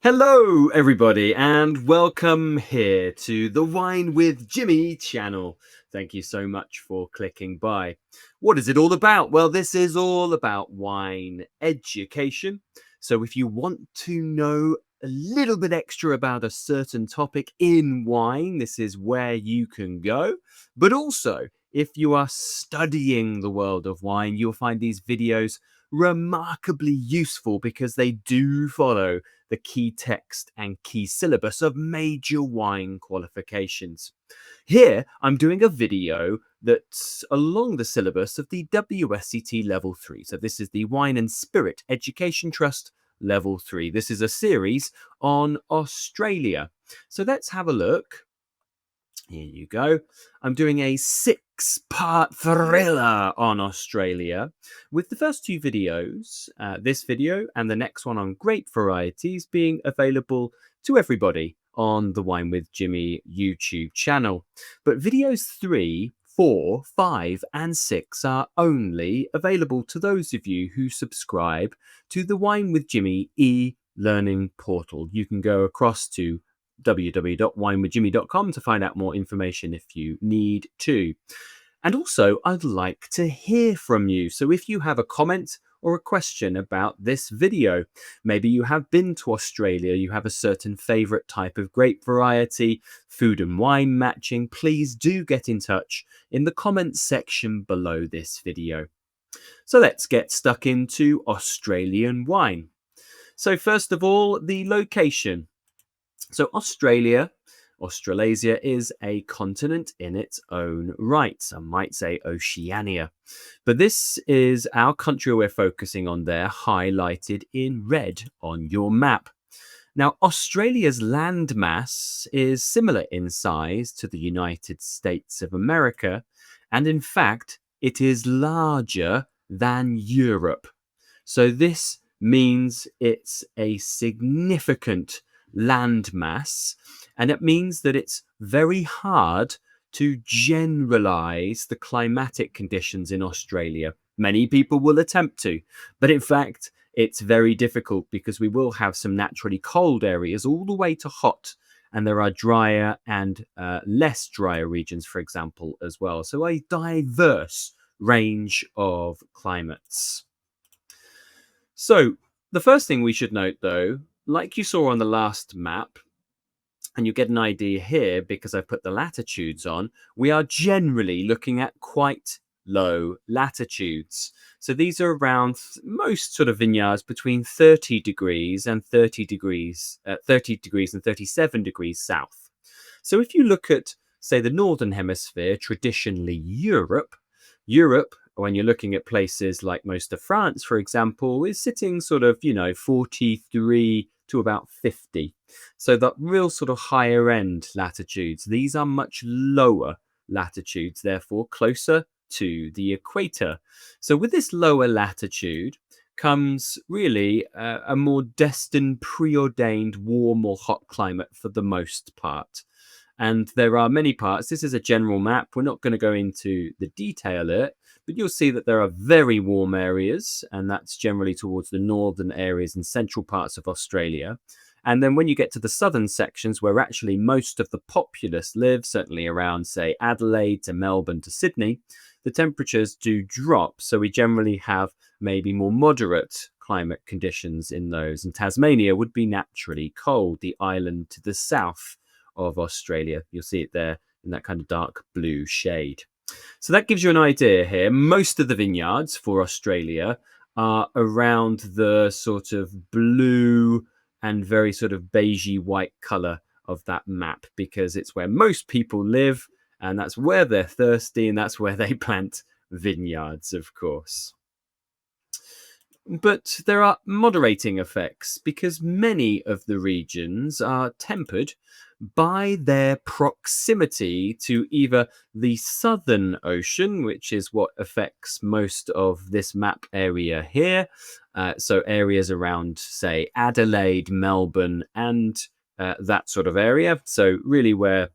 Hello, everybody, and welcome here to the Wine with Jimmy channel. Thank you so much for clicking by. What is it all about? Well, this is all about wine education. So if you want to know a little bit extra about a certain topic in wine, this is where you can go. But also, if you are studying the world of wine, you'll find these videos remarkably useful because they do follow the key text and key syllabus of major wine qualifications. Here, I'm doing a video that's along the syllabus of the WSET Level 3. So this is the Wine and Spirit Education Trust Level 3. This is a series on Australia. So let's have a look. Here you go. I'm doing a 6-part thriller on Australia with the first two videos, this video and the next one on grape varieties, being available to everybody on the Wine with Jimmy YouTube channel. But videos 3, 4, 5 and 6 are only available to those of you who subscribe to the Wine with Jimmy e-learning portal. You can go across to www.winewithjimmy.com to find out more information if you need to. And also, I'd like to hear from you. So if you have a comment or a question about this video, maybe you have been to Australia, you have a certain favorite type of grape variety, food and wine matching, please do get in touch in the comments section below this video. So let's get stuck into Australian wine. So first of all, the location. So Australasia is a continent in its own right. Some might say Oceania. But this is our country we're focusing on there, highlighted in red on your map. Now, Australia's landmass is similar in size to the United States of America, and in fact, it is larger than Europe. So this means it's a significant landmass, and it means that it's very hard to generalize the climatic conditions in Australia. Many people will attempt to, but in fact, it's very difficult because we will have some naturally cold areas all the way to hot, and there are drier and less drier regions, for example, as well. So a diverse range of climates. So the first thing we should note, though, like you saw on the last map, and you get an idea here because I've put the latitudes on, we are generally looking at quite low latitudes. So these are around most sort of vineyards between 30 degrees and 30 degrees and 37 degrees south. So if you look at, say, the Northern Hemisphere, traditionally Europe, when you're looking at places like most of France, for example, is sitting sort of, 43 to about 50. So that real sort of higher end latitudes, these are much lower latitudes, therefore closer to the equator. So with this lower latitude comes really a more destined, preordained warm or hot climate for the most part. And there are many parts. This is a general map. We're not going to go into the detail of it, but you'll see that there are very warm areas, and that's generally towards the northern areas and central parts of Australia. And then when you get to the southern sections where actually most of the populace live, certainly around, say, Adelaide to Melbourne to Sydney, the temperatures do drop. So we generally have maybe more moderate climate conditions in those. And Tasmania would be naturally cold, the island to the south of Australia. You'll see it there in that kind of dark blue shade. So that gives you an idea here. Most of the vineyards for Australia are around the sort of blue and very sort of beigey white color of that map, because it's where most people live, and that's where they're thirsty, and that's where they plant vineyards, of course. But there are moderating effects because many of the regions are tempered by their proximity to either the Southern Ocean, which is what affects most of this map area here. So areas around, say, Adelaide, Melbourne, and that sort of area. So really where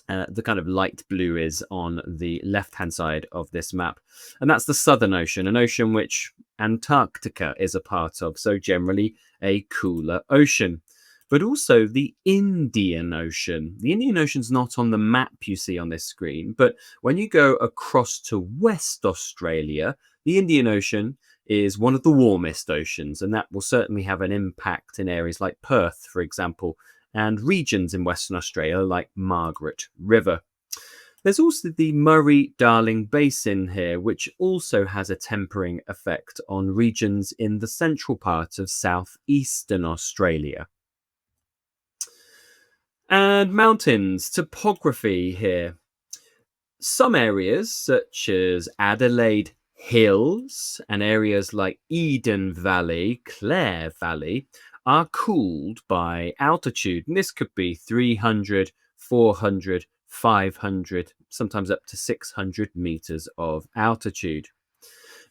the kind of light blue is on the left-hand side of this map. And that's the Southern Ocean, an ocean which Antarctica is a part of, so generally a cooler ocean. But also the Indian Ocean. The Indian Ocean's not on the map you see on this screen, but when you go across to West Australia, the Indian Ocean is one of the warmest oceans, and that will certainly have an impact in areas like Perth, for example, and regions in Western Australia like Margaret River. There's also the Murray-Darling Basin here, which also has a tempering effect on regions in the central part of southeastern Australia. And mountains, topography here. Some areas, such as Adelaide Hills and areas like Eden Valley, Clare Valley, are cooled by altitude. And this could be 300, 400, 500, sometimes up to 600 meters of altitude.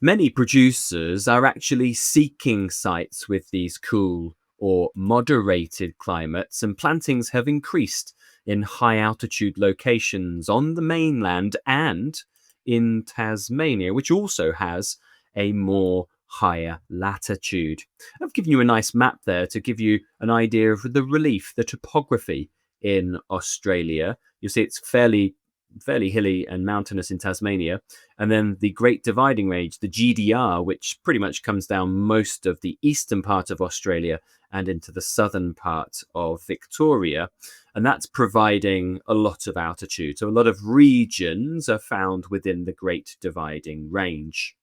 Many producers are actually seeking sites with these cool or moderated climates, and plantings have increased in high altitude locations on the mainland and in Tasmania, which also has a more higher latitude. I've given you a nice map there to give you an idea of the relief, the topography in Australia. You'll see it's fairly hilly and mountainous in Tasmania, and then the Great Dividing Range, the GDR, which pretty much comes down most of the eastern part of Australia and into the southern part of Victoria, and that's providing a lot of altitude. So a lot of regions are found within the Great Dividing Range.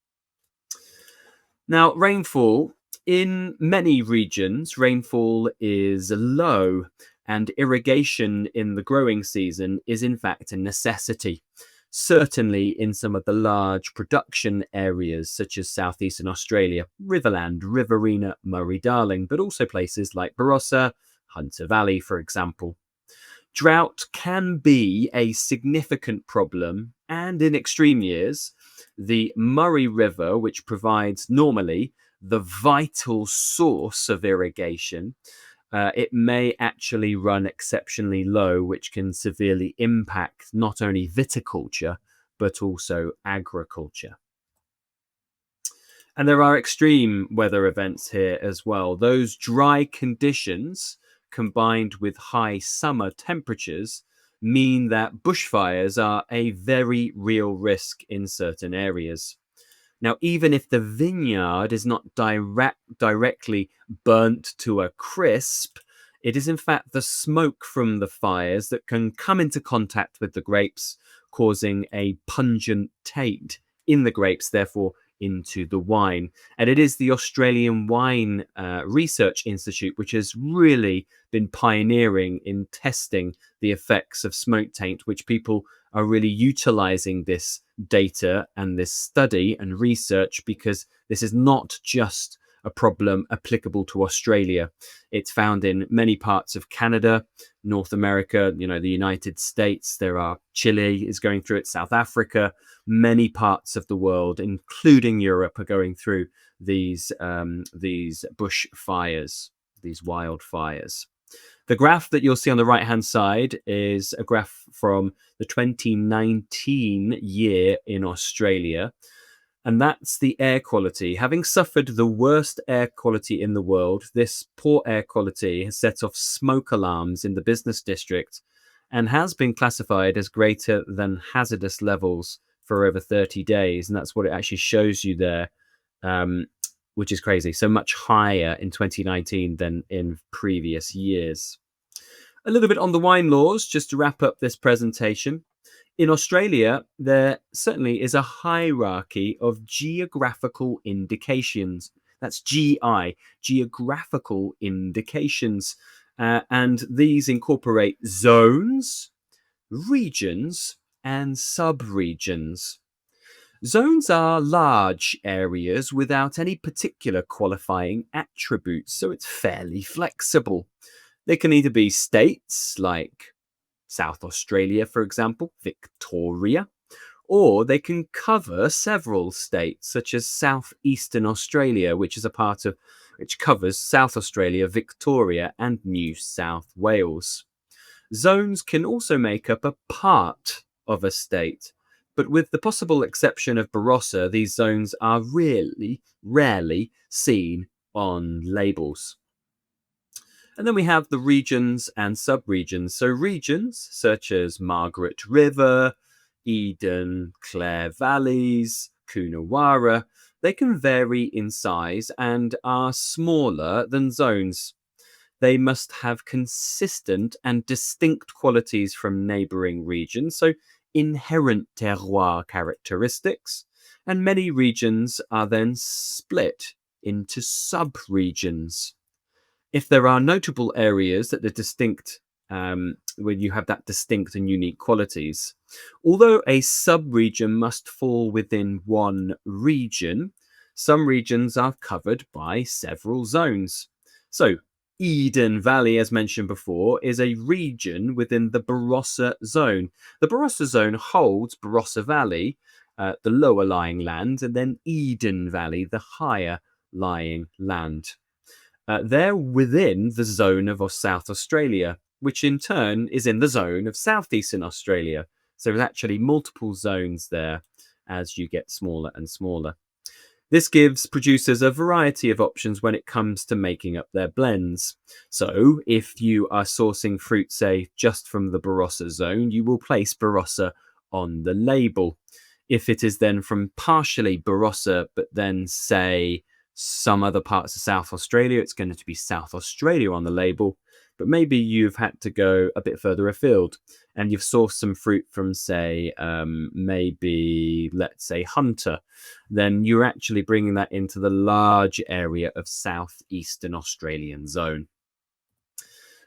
Now, rainfall. In many regions, rainfall is low, and irrigation in the growing season is in fact a necessity. Certainly in some of the large production areas such as southeastern Australia, Riverland, Riverina, Murray-Darling, but also places like Barossa, Hunter Valley, for example. Drought can be a significant problem, and in extreme years, the Murray River, which provides normally the vital source of irrigation, it may actually run exceptionally low, which can severely impact not only viticulture, but also agriculture. And there are extreme weather events here as well. Those dry conditions combined with high summer temperatures mean that bushfires are a very real risk in certain areas. Now, even if the vineyard is not directly burnt to a crisp, it is in fact the smoke from the fires that can come into contact with the grapes, causing a pungent taint in the grapes, therefore into the wine. And it is the Australian Wine Research Institute which has really been pioneering in testing the effects of smoke taint, which people are really utilizing this data and this study and research, because this is not just a problem applicable to Australia. It's found in many parts of Canada, North America, the United States. There are Chile is going through it, South Africa, many parts of the world, including Europe, are going through these bushfires, these wildfires. The graph that you'll see on the right-hand side is a graph from the 2019 year in Australia. And that's the air quality. Having suffered the worst air quality in the world, this poor air quality has set off smoke alarms in the business district and has been classified as greater than hazardous levels for over 30 days. And that's what it actually shows you there, which is crazy. So much higher in 2019 than in previous years. A little bit on the wine laws, just to wrap up this presentation. In Australia, there certainly is a hierarchy of geographical indications. That's GI, geographical indications. And these incorporate zones, regions, and subregions. Zones are large areas without any particular qualifying attributes, so it's fairly flexible. They can either be states like South Australia, for example, Victoria, or they can cover several states, such as southeastern Australia, which covers South Australia, Victoria, and New South Wales. Zones can also make up a part of a state. But with the possible exception of Barossa, these zones are really rarely seen on labels. And then we have the regions and subregions. So regions such as Margaret River, Eden, Clare Valleys, Coonawarra, they can vary in size and are smaller than zones. They must have consistent and distinct qualities from neighbouring regions, so inherent terroir characteristics. And many regions are then split into sub-regions. If there are notable areas that are distinct, when you have that distinct and unique qualities, although a sub-region must fall within one region, some regions are covered by several zones. So Eden Valley, as mentioned before, is a region within the Barossa zone. The Barossa zone holds Barossa Valley, the lower lying land, and then Eden Valley, the higher lying land. They're within the zone of South Australia, which in turn is in the zone of southeastern Australia. So there's actually multiple zones there as you get smaller and smaller. This gives producers a variety of options when it comes to making up their blends. So if you are sourcing fruit, say, just from the Barossa zone, you will place Barossa on the label. If it is then from partially Barossa, but then say some other parts of South Australia, it's going to be South Australia on the label. But maybe you've had to go a bit further afield and you've sourced some fruit from, say, maybe, let's say, Hunter, then you're actually bringing that into the large area of southeastern Australian zone.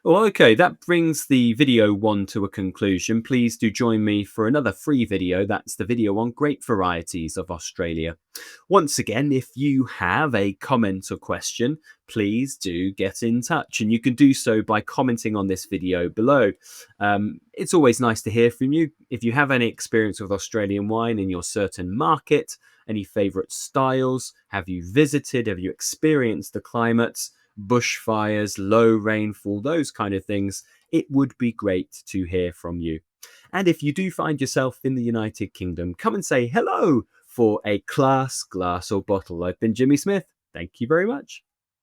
Well, okay, that brings the video one to a conclusion. Please do join me for another free video. That's the video on grape varieties of Australia. Once again, if you have a comment or question, please do get in touch, and you can do so by commenting on this video below. It's always nice to hear from you. If you have any experience with Australian wine in your certain market, any favourite styles, have you visited, have you experienced the climates, bushfires, low rainfall, those kind of things, it would be great to hear from you. And if you do find yourself in the United Kingdom, come and say hello for a glass, or bottle. I've been Jimmy Smith. Thank you very much.